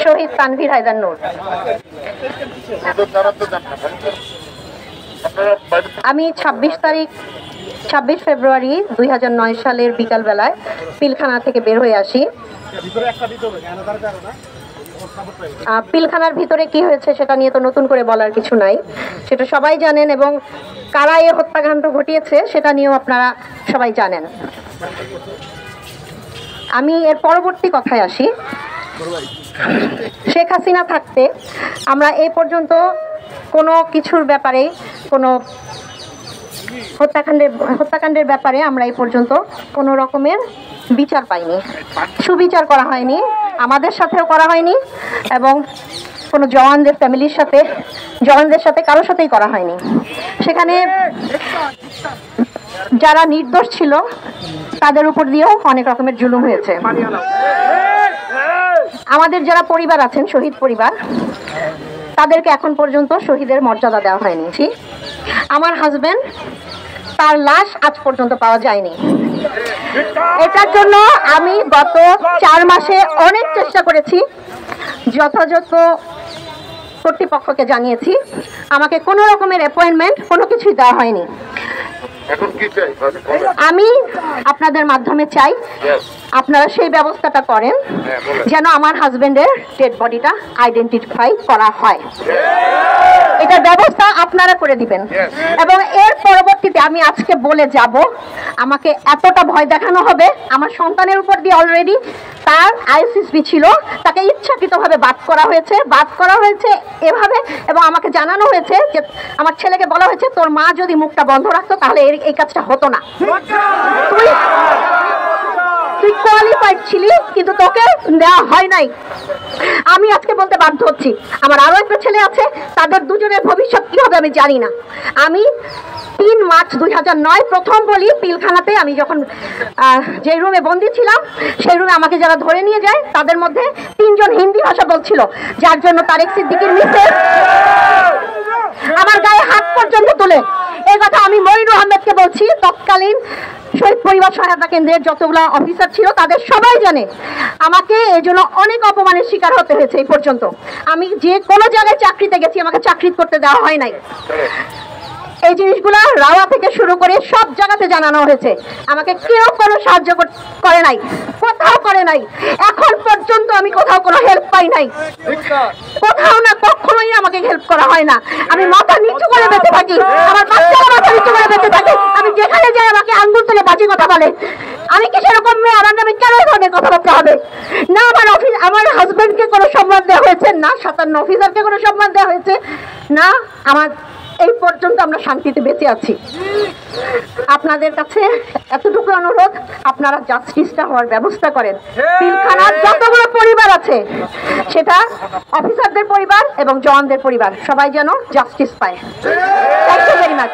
শহীদ তানভীর হায়দার নূর। আমি 26 ফেব্রুয়ারি 2009 সালের বিকাল বেলায় পিলখানা থেকে বের হয়ে আসি। পিলখানার ভিতরে কি হয়েছে সেটা নিয়ে তো নতুন করে বলার কিছু নাই, সেটা সবাই জানেন, এবং কারা এই হত্যাকাণ্ড ঘটিয়েছে সেটা নিয়েও আপনারা সবাই জানেন। আমি এর পরবর্তী কথায় আসি। শেখ হাসিনা থাকতে আমরা এই পর্যন্ত কোনো কিছুর ব্যাপারে, কোনো হত্যাকাণ্ডের ব্যাপারে আমরা এই পর্যন্ত কোনো রকমের বিচার পাইনি, সুবিচার করা হয়নি, আমাদের সাথেও করা হয়নি, এবং কোনো জওয়ানদের ফ্যামিলির সাথে, জওয়ানদের সাথে কারোর সাথেই করা হয়নি। সেখানে যারা নির্দোষ ছিল তাদের উপর দিয়েও অনেক রকমের জুলুম হয়েছে। আমাদের যারা পরিবার আছেন, শহীদ পরিবার, তাদেরকে এখন পর্যন্ত শহীদের মর্যাদা দেওয়া হয়নি। আমার হাজবেন্ড, তার লাশ আজ পর্যন্ত পাওয়া যায়নি। এটার জন্য আমি গত 4 মাসে অনেক চেষ্টা করেছি, যথাযথ কর্তৃপক্ষকে জানিয়েছি, আমাকে কোনো রকমের অ্যাপয়েন্টমেন্ট কোনো কিছুই দেওয়া হয়নি। আমি আপনাদের মাধ্যমে চাই আপনারা সেই ব্যবস্থাটা করেন যেন আমার হাজবেন্ডের ডেড বডিটা আইডেন্টিফাই করা হয়। এটার ব্যবস্থা আপনারা করে দিবেন। এবং এর পরবর্তীতে আমি আজকে বলে যাব, আমাকে এতটা ভয় দেখানো হবে, আমার সন্তানের উপর দিয়ে অলরেডি তার আইসিসবি ছিল, তাকে ইচ্ছাকৃতভাবে বাদ করা হয়েছে এভাবে, এবং আমাকে জানানো হয়েছে যে আমার ছেলেকে বলা হয়েছে তোর মা যদি মুখটা বন্ধ রাখতো তাহলে এই কাজটা হতো না। তুই কোয়ালিফাইড ছিলি কিন্তু তোকে দেওয়া হয় নাই। আমি আজকে বলতে বাধ্য হচ্ছি, আমার আরো একটা ছেলে আছে, তাদের দুজনের ভবিষ্যৎ কি হবে আমি জানি না। আমি 3 মার্চ 2009 প্রথম বলি, পিলখানাতে আমি যখন যে রুমে বন্দি ছিলাম, সেই রুমে আমাকে যারা ধরে নিয়ে যায় তাদের মধ্যে 3 জন হিন্দি ভাষা বলছিল, যার জন্য তারেক সিদ্দিকীর মিসেস আমার গায়ে হাত পর্যন্ত তুলে। এই কথা আমি মইনুর আহমেদকে বলছি, তৎকালীন শহীদ পরিবার সহায়তা কেন্দ্রের যতগুলো অফিসার ছিল তাদের সবাই জানে। আমাকে এই জন্য অনেক অপমানের শিকার হতে হয়েছে। এই পর্যন্ত আমি যে কোনো জায়গায় চাকরিতে গেছি, আমাকে চাকরি করতে দেওয়া হয় নাই। এই জিনিসগুলো রাওয়া থেকে শুরু করে সব জায়গাতে জানানো হয়েছে, আমাকে কেউ কোনো সাহায্য করে নাই, কোথাও করে নাই। এখন পর্যন্ত আমি কোথাও কোনো হেল্প পাই নাই, কোথাও না, কখনোই আমাকে হেল্প করা হয় না। আমি মাথা নিচু করে বেঁচে থাকি, আমার বাচ্চারা মাথা নিচু করে বেঁচে থাকে। আমি যেখানে যাই আমাকে আঙ্গুল তুলে বাজে কথা বলে। আমি কি সেরকম মেয়ে? আমার নামে কেন ধরনের কথাবার্তা হবে? না আমার হাজবেন্ডকে কোনো সম্মান দেওয়া হয়েছে, না 57 অফিসারকে কোনো সম্মান দেওয়া হয়েছে, না আমার এই পর্যন্ত আমরা শান্তিতে বেঁচে আছি। আপনাদের কাছে এতটুকু অনুরোধ, আপনারা জাস্টিসটা হওয়ার ব্যবস্থা করেন। পিলখানার যতগুলো পরিবার আছে, সেটা অফিসারদের পরিবার এবং জওয়ানদের পরিবার, সবাই যেন জাস্টিস পায়। Thank you very much.